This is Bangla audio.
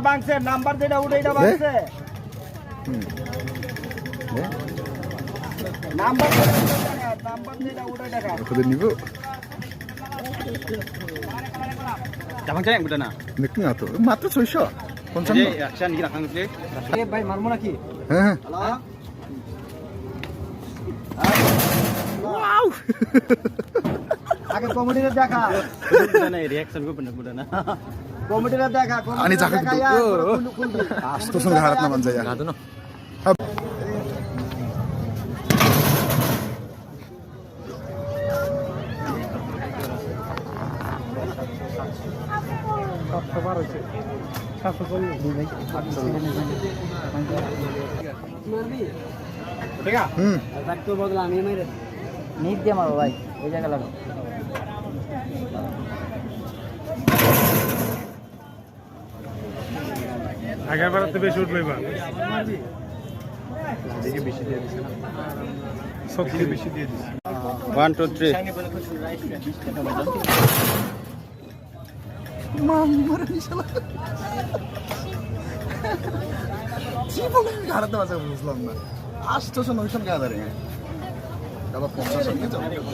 ভাঙছে নাম্বার যেটা উঠে এটা ভাঙছে নাম্বার যেটা উঠে টাকা ওদের নিব জামান চাই বুঝা না দেখি না তো মাত্র 655 আচ্ছা নাকি রাখান এ ভাই মারমু নাকি হ্যাঁ ওয়াও আগে কমিটিতে দেখা বুঝা না রিঅ্যাকশন কো বুঝা না কমিটিতে দেখা आणि जागा असतो संग घरात ना म्हणजे राहतो ना নিট দিয়ে মারো ভাই ওই জায়গা লাগো আগের বার তো বেশি উঠলো এবার সত্যি বেশি দিয়ে দিচ্ছে 1 2 3 মামার নিশালা জীবনে ঘাড়াতে বাজে বুঝলাম না 800 900 টাকা ধরে আবার 50